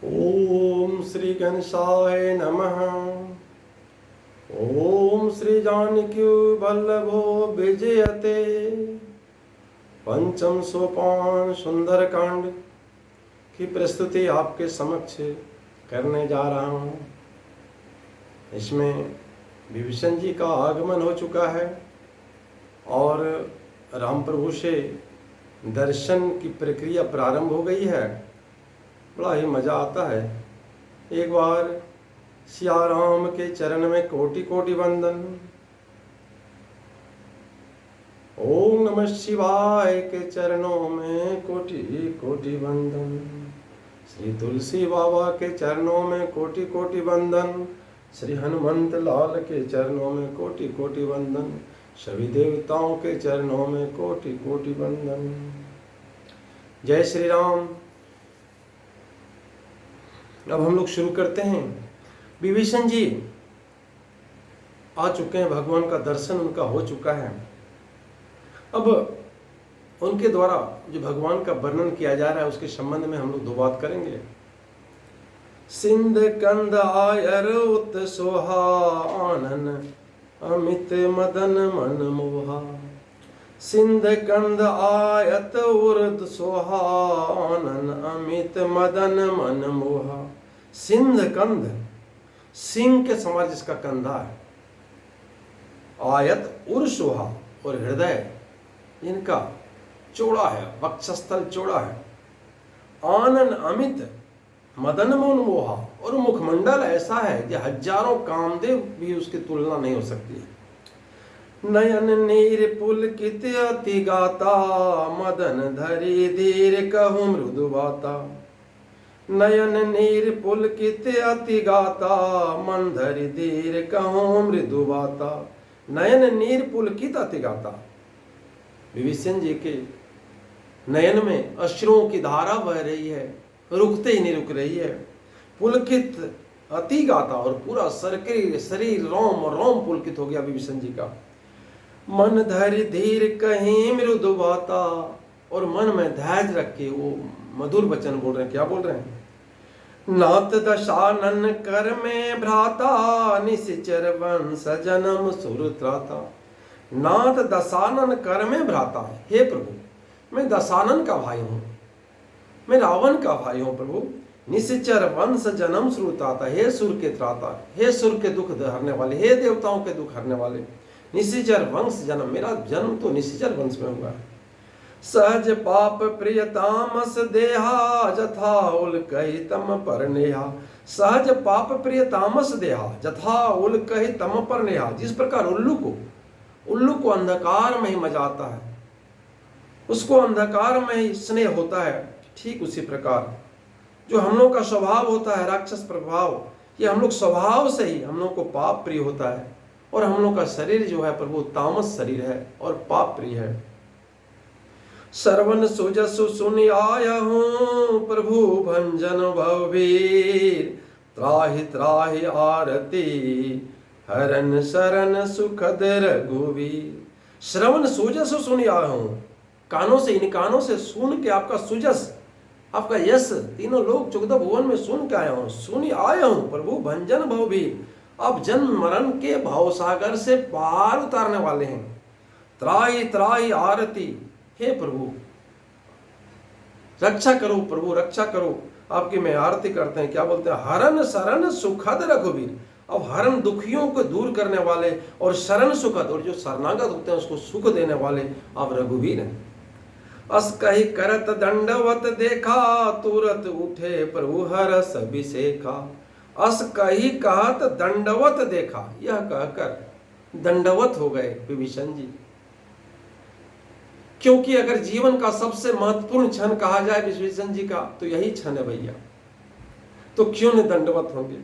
ओम श्री गणेशाय नमः। ओम श्री जानकी वल्लभो विजयते। पंचम सोपान सुंदर कांड की प्रस्तुति आपके समक्ष करने जा रहा हूँ। इसमें विभीषण जी का आगमन हो चुका है और राम प्रभु से दर्शन की प्रक्रिया प्रारंभ हो गई है। बड़ा ही मज़ा आता है। एक बार सिया राम के चरण में कोटि कोटि वंदन। ओम नमः शिवाय के चरणों में कोटि कोटि वंदन। श्री तुलसी बाबा के चरणों में कोटि कोटि वंदन। श्री हनुमंत लाल के चरणों में कोटि कोटि वंदन। सभी देवताओं के चरणों में कोटि कोटि वंदन। जय श्री राम। अब हम लोग शुरू करते हैं। विभीषण जी आ चुके हैं, भगवान का दर्शन उनका हो चुका है। अब उनके द्वारा जो भगवान का वर्णन किया जा रहा है उसके संबंध में हम लोग दो बात करेंगे। सिंध कंद आयर उत सोहा आनन अमित मदन मन मोहा। सिंध कंद आयत उर्द सोहा आनन अमित मदन मन मोहा। सिंध कंद, सिंह के समान जिसका कंधा है। आयत उर सोहा, और हृदय इनका चौड़ा है, वक्षस्थल चौड़ा है। आनन अमित मदन मन मोहा, और मुखमंडल ऐसा है कि हजारों कामदेव भी उसकी तुलना नहीं हो सकती है। नयन नीर पुलकित अति गाता मदन धरी धीर कहूँ मृदु बाता। नयन नीर पुलकित अति गाता मन धरी धीर कहूँ मृदु बाता। नयन नीर पुलकित अति गाता। विभीषण जी के नयन में अश्रुओं की धारा बह रही है, रुकते ही नहीं रुक रही है। पुलकित अति गाता, और पूरा शरीर रोम रोम पुलकित हो गया विभीषण जी का। मन धैर्य धीर कहीं मृदु बाता, और मन में धैर्य रख के वो मधुर वचन बोल रहे हैं। क्या बोल रहे हैं? नाथ दशानन कर में भ्राता निश्चर वंश जन्म सुर त्राता। नाथ दशानन कर में भ्राता। हे प्रभु, मैं दशानन का भाई हूँ, मैं रावण का भाई हूँ प्रभु। निश्चर वंश जन्म सुर त्राता, हे सुर के त्राता, हे सुर के दुख हरने वाले, हे देवताओं के दुख हरने वाले। निश्चर वंश जन्म, मेरा जन्म तो निश्चर वंश में हुआ है। सहज पाप प्रिय तामस देहा जथा उल कही तम पर नेहा। सहज पाप प्रिय तामस देहा जथा उल कही तम पर नेहा। जिस प्रकार उल्लू को अंधकार में ही मजा आता है, उसको अंधकार में ही स्नेह होता है, ठीक उसी प्रकार जो हम लोग का स्वभाव होता है राक्षस प्रभाव, ये हम लोग स्वभाव से ही हम लोग को पाप प्रिय होता है। और हम लोग का शरीर जो है प्रभु तामस शरीर है और पाप प्रिय है। सर्वन सुजसु सुनि आया हूँ प्रभु भंजन भववीर। त्राहि त्राहि आरती हरन शरण सुखद रघुवीर। श्रवण सुजसु सुनि आया हूँ, कानों से, इन कानों से सुन के आपका सुजस, आपका यश तीनों लोग 14 भुवन में सुन के आया हूँ। सुनि आया हूँ प्रभु भंजन भववीर, आप जन्म मरण के भावसागर से पार उतारने वाले हैं। त्राहि त्राहि आरती, हे प्रभु रक्षा करो, प्रभु रक्षा करो, आपकी मैं आरती करते हैं। क्या बोलते हैं? हरन शरण सुखद रघुवीर। अब हरन दुखियों को दूर करने वाले, और शरण सुखद, और जो शरणागत होते हैं उसको सुख देने वाले आप रघुवीर हैं। अस कही करत दंडवत देखा तुरत उठे प्रभु हरस अभिषेका। अस कही कहत दंडवत देखा, यह कहकर दंडवत हो गए विभीषण जी। क्योंकि अगर जीवन का सबसे महत्वपूर्ण क्षण कहा जाए विभीषण जी का तो यही क्षण है भैया, तो क्यों न दंडवत होंगे।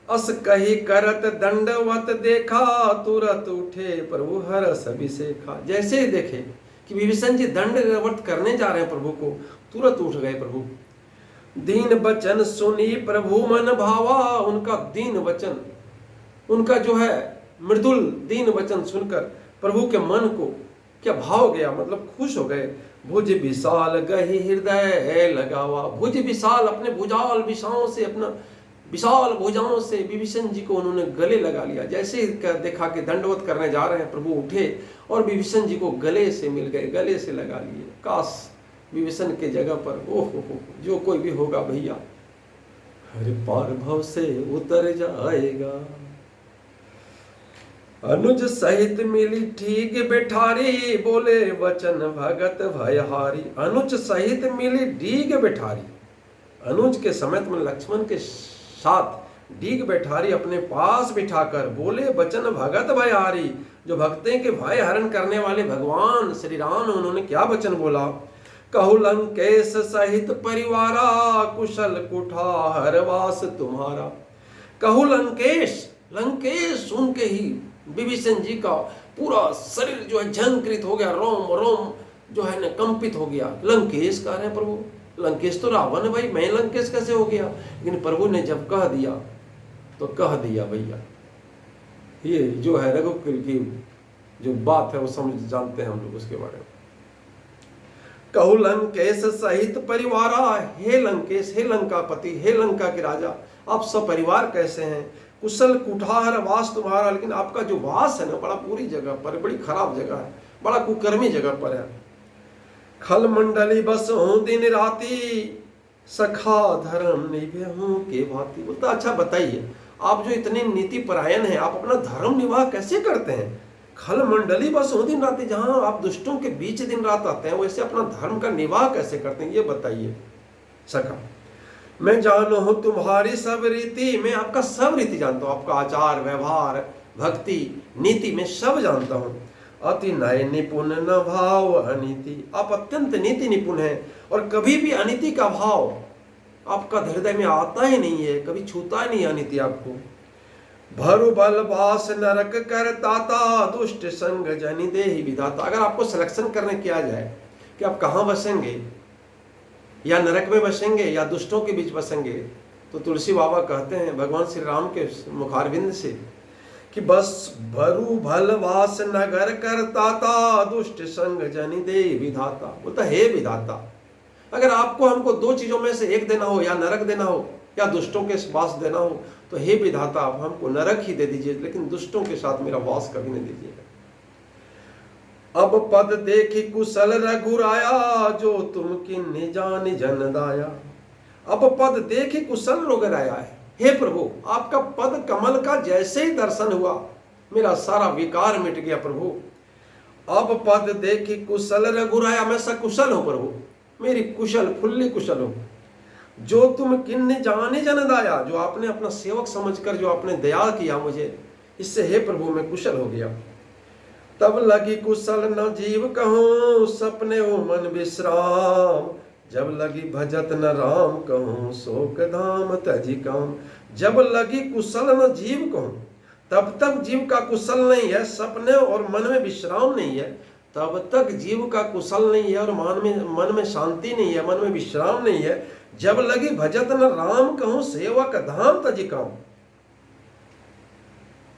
अस कही करत दंडवत देखा तुरत उठे प्रभु हरस अभिषेका। जैसे ही देखे कि विभीषण जी दंडवत करने जा रहे हैं प्रभु को, तुरंत उठ गए प्रभु। दीन वचन सुनी प्रभु मन भावा। उनका दीन वचन, उनका जो है मृदुल दीन वचन सुनकर प्रभु के मन को क्या भाव गया, मतलब खुश हो गए। भुज विशाल गही हृदय लगावा। भुज विशाल, अपने भुजाल विशाओं से, अपना विशाल भुजाओं से विभीषण जी को उन्होंने गले लगा लिया। जैसे ही देखा कि दंडवत करने जा रहे हैं, प्रभु उठे और विभीषण जी को गले से मिल गए, गले से लगा लिए। काश विभीषण के जगह पर ओहो जो कोई भी होगा भैया, हर पार भव से उतर जाएगा। अनुज सहित मिली ठीक बैठारी, बोले वचन भगत भयहारी। अनुज सहित मिली डीग बैठारी, अनुज के समेत में लक्ष्मण के साथ डीग बैठारी अपने पास बिठाकर बोले वचन भगत भयहारी। जो भक्तें के भय हरण करने वाले भगवान श्री राम, उन्होंने क्या वचन बोला? कहु लंकेश सहित परिवारा, कुशल कुठार वास तुम्हारा। कहु लंकेश, लंकेश सुन के ही विभीषण जी का पूरा शरीर जो है झंकृत हो गया, रोम रोम जो है न कंपित हो गया। लंकेश कह रहे हैं प्रभु, लंकेश तो रावण है भाई, मैं लंकेश कैसे हो गया? लेकिन प्रभु ने जब कह दिया तो कह दिया भैया। ये जो है रघुकुल की जो बात है वो समझ जानते हैं हम लोग उसके बारे में। कहु लंकेश सहित परिवारा, हे लंकेश, हे लंकापति, हे लंका के राजा, आप सब परिवार कैसे हैं? कुशल कुठार वास तुम्हारा, लेकिन आपका जो वास है ना बड़ा बुरी जगह पर, बड़ी खराब जगह है, बड़ा कुकर्मी जगह पर है। खल मंडली बस हूं दिन राती, सखा धर्म निभे के भांति। बोलता अच्छा बताइए, आप जो इतने नीति परायण हैं, आप अपना धर्म निवाह कैसे करते हैं? खल मंडली बस हूं दिन राती, जहां आप दुष्टों के बीच दिन रात आते हैं, वैसे अपना धर्म का निवाह कैसे करते हैं, ये बताइए। सखा, मैं जानो हूं तुम्हारी सब रीति, मैं आपका सब रीति जानता हूं, आपका आचार व्यवहार भक्ति नीति में सब जानता हूं। अति नय निपुण न भाव अनीति, आप अत्यंत नीति निपुण हैं और कभी भी अनीति का भाव आपका हृदय में आता ही नहीं है, कभी छूता ही नहीं अनीति आपको। भरु बल वास नरक कर ताता, दुष्ट संग जनि देहि विधाता। अगर आपको सिलेक्शन करने किया जाए कि आप कहाँ बसेंगे, या नरक में बसेंगे या दुष्टों के बीच बसेंगे, तो तुलसी बाबा कहते हैं भगवान श्री राम के मुखारविंद से कि बस भरु भल वास नगर करताता, दुष्ट संग जनि दे विधाता। बोलता हे विधाता, अगर आपको हमको दो चीजों में से एक देना हो, या नरक देना हो या दुष्टों के वास देना हो, तो हे विधाता आप हमको नरक ही दे दीजिए, लेकिन दुष्टों के साथ मेरा वास कभी नहीं दीजिएगा। अब पद देखी कुशल रघुराया, जो तुम किन्नी जान जन दाया। अब पद देखी कुशल रघुराया है, हे प्रभु आपका पद कमल का जैसे ही दर्शन हुआ, मेरा सारा विकार मिट गया प्रभु। अब पद देखी कुशल रघुराया, मैं सकुशल हूं प्रभु, मेरी कुशल फुल्ली कुशल हूं। जो तुम किन्नी जाने जन दाया, जो आपने अपना सेवक समझकर जो आपने दया किया मुझे, इससे हे प्रभु मैं कुशल हो गया। तब लगी कुशल न जीव कहूँ, सपने हो मन विश्राम। जब लगी भजत न राम कहूँ, शोक धाम तजी काम। जब लगी कुशल न जीव कहूँ, तब तक जीव का कुशल नहीं है, सपने और मन में विश्राम नहीं है, तब तक जीव का कुशल नहीं है और मन में शांति नहीं है, मन में विश्राम नहीं है। जब लगी भजत न राम कहूँ, सेवक धाम तजी काम।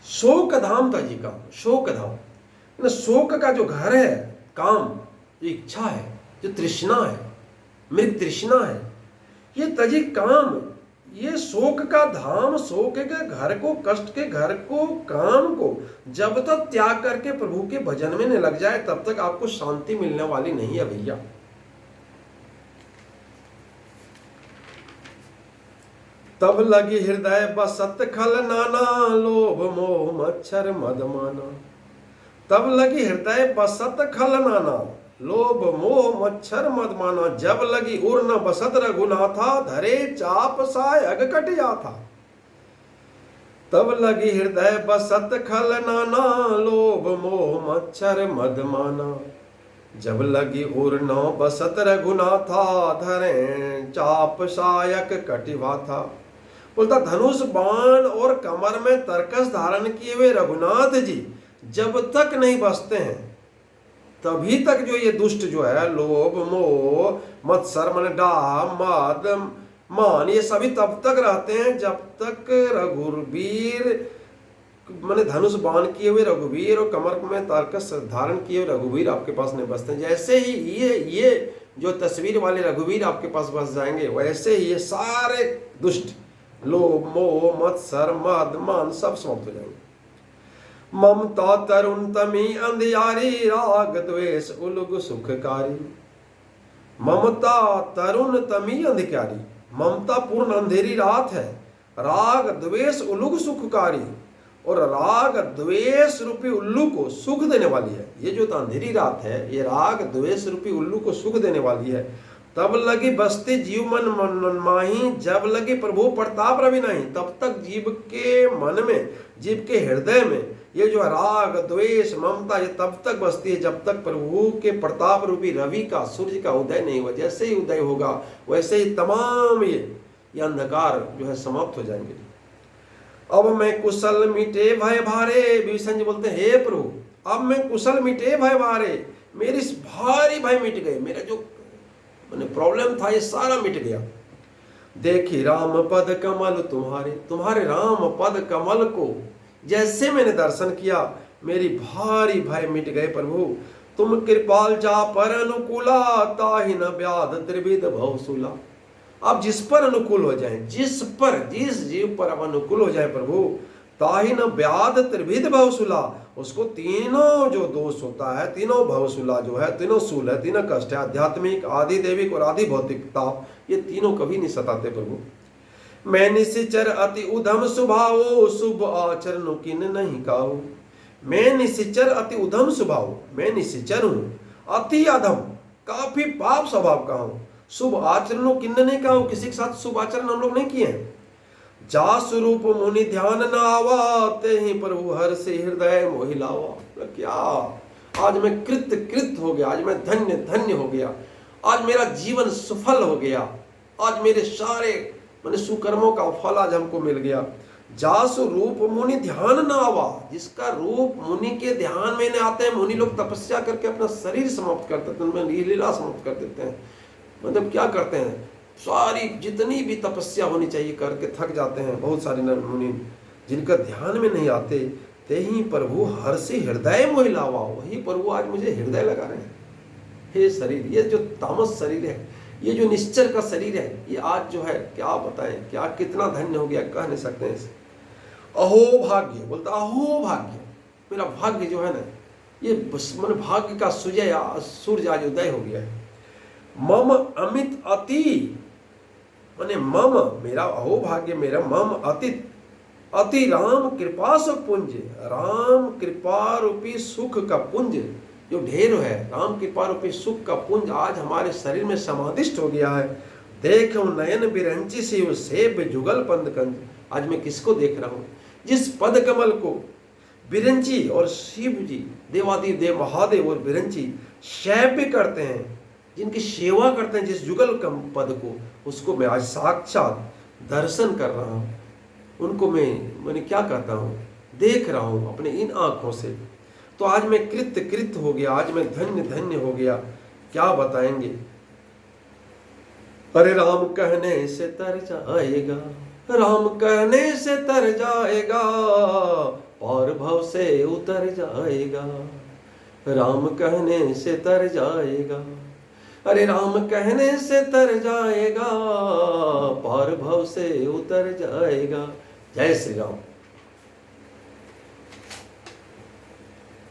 शोक धाम तजी काम, शोक धाम, शोक का जो घर है, काम, जो इच्छा है, जो तृष्णा है, मृग तृष्णा है, ये तजी काम, ये शोक का धाम, शोक के घर को, कष्ट के घर को, काम को जब तक त्याग करके प्रभु के भजन में न लग जाए, तब तक आपको शांति मिलने वाली नहीं है भैया। तब लगी हृदय बसत खल नाना, लोभ मोह मच्छर मदमाना। तब लगी हृदय बसत खल नाना, लोभ मोह मच्छर मदमाना। जब लगी उर न बसत रघुनाथा, धरे चाप सायग कटिया था। तब लगी हृदय बसत खल नाना, लोभ मोह मच्छर मदमाना। जब लगी उर न बसत रघुनाथा, धरे चाप सायक कटिवा था। बोलता धनुष बाण और कमर में तरकस धारण किए हुए रघुनाथ जी जब तक नहीं बसते हैं, तभी तक जो ये दुष्ट जो है, लोभ मोह मत्सर मन डाह मद मान, ये सभी तब तक रहते हैं जब तक रघुवीर मैंने धनुष बाण किए हुए रघुवीर और कमर में तारकस धारण किए हुए रघुवीर आपके पास नहीं बसते। जैसे ही ये जो तस्वीर वाले रघुवीर आपके पास बस जाएंगे, वैसे ही ये सारे दुष्ट लोभ मोह मत्सर मद मान सब समाप्त हो जाएंगे। ममता तरुण तमी अंधियारी राग द्वेष उलुग सुखकारी। ममता तरुण तमी अंधकारी, ममता पूर्ण अंधेरी रात है, राग द्वेष उलुग सुखकारी, और राग द्वेष रूपी उल्लू को सुख देने वाली है। ये जो अंधेरी रात है, ये राग द्वेष रूपी उल्लू को सुख देने वाली है। तब लगी बसते जीव मन माही, जब लगी प्रभु प्रताप रवि नहीं। तब तक जीव के मन में, जीव के हृदय में ये जो राग द्वेष ममता ये तब तक बसती है जब तक प्रभु के प्रताप रूपी रवि का, सूर्य का उदय नहीं हुआ। जैसे ही उदय होगा वैसे ही तमाम ये अंधकार जो है समाप्त हो जाएंगे। अब मैं कुशल मिटे भय भारे, विभीषण जी बोलते हैं हे प्रभु अब मैं कुशल मिटे भय भारे, मेरी भारी भय मिट गए, मेरा जो मैंने प्रॉब्लम था ये सारा मिट गया। देखी राम पद कमल तुम्हारे, तुम्हारे राम पद कमल को जैसे मैंने दर्शन किया मेरी भारी भय मिट गए प्रभु। तुम कृपाल जा पर अनुकूला, ताहि न व्याध त्रिविध भवसूला। आप जिस पर अनुकूल हो जाए, जिस जीव पर आप अनुकूल हो जाए प्रभु, ताहि न व्याध त्रिविध भवसूला, उसको तीनों जो दोष होता है, तीनों भवसूला जो है, तीनों सूल है, तीनों कष्ट है, आध्यात्मिक आदि दैविक और आदि भौतिक ताप, ये तीनों कभी नहीं सताते प्रभु। मैं निशिचर अति उधम स्वभाव, शुभ आचरण किन नहीं काऊ। मैं निशिचर अति उधम स्वभाव, मैं निशिचर हूँ, अति अधम काफी पाप स्वभाव का हूँ, शुभ आचरणों किन नहीं काऊ, किसी के साथ शुभ आचरण हम लोग नहीं किए हैं। जा स्वरूप मुनि ध्यान न आवा, ते ही प्रभु हर से हृदय मोहि लावा। क्या आज मैं कृत हो गया, आज मैं धन्य धन्य हो गया, आज मेरा जीवन सफल हो गया, आज मेरे सारे मैंने सुकर्मों का फल आज हमको मिल गया। जासु रूप मुनि ध्यान न आवा, जिसका रूप मुनि के ध्यान में न आते हैं। मुनि लोग तपस्या करके अपना शरीर समाप्त कर देते हैं, उनमें लीला समाप्त कर देते हैं। मतलब क्या करते हैं, सारी जितनी भी तपस्या होनी चाहिए करके थक जाते हैं। बहुत सारे मुनि जिनका ध्यान में नहीं आते, ते ही प्रभु हर से हृदय मोहि लावा, वही प्रभु आज मुझे हृदय लगा रहे हैं। हे शरीर, ये जो तामस शरीर है, ये जो निश्चर का शरीर है, ये आज जो है क्या बताएं, क्या कितना धन्य हो गया, कह नहीं सकते हैं। अहो भाग्य, बोलता अहो भाग्य, मेरा भाग्य जो है ना, ये मन भाग्य का सूर्य आज उदय हो गया है। मम अमित अति, माने मम मेरा, अहो भाग्य मेरा, मम अति राम कृपा सुख पुंज, राम कृपा रूपी सुख का पुंज जो ढेर है, राम कृपा रूपी सुख का पुंज आज हमारे शरीर में समाधिष्ट हो गया है। देख नयन बिरंची शिव सेब जुगल पंद कंज। आज मैं किसको देख रहा हूँ, जिस पद कमल को बिरंची और शिव जी देवादिदेव देव महादेव और बिरंची शैव्य करते हैं, जिनकी सेवा करते हैं, जिस जुगल पद को, उसको मैं आज साक्षात दर्शन कर रहा हूँ। उनको मैंने क्या कहता हूँ, देख रहा हूँ अपने इन आँखों से। तो आज मैं कृत हो गया, आज मैं धन्य धन्य हो गया, क्या बताएंगे। अरे राम कहने से तर जाएगा, राम कहने से तर जाएगा, और भव से उतर जाएगा। राम कहने से तर जाएगा, अरे राम कहने से तर जाएगा, पार भव से उतर जाएगा। जय श्री राम।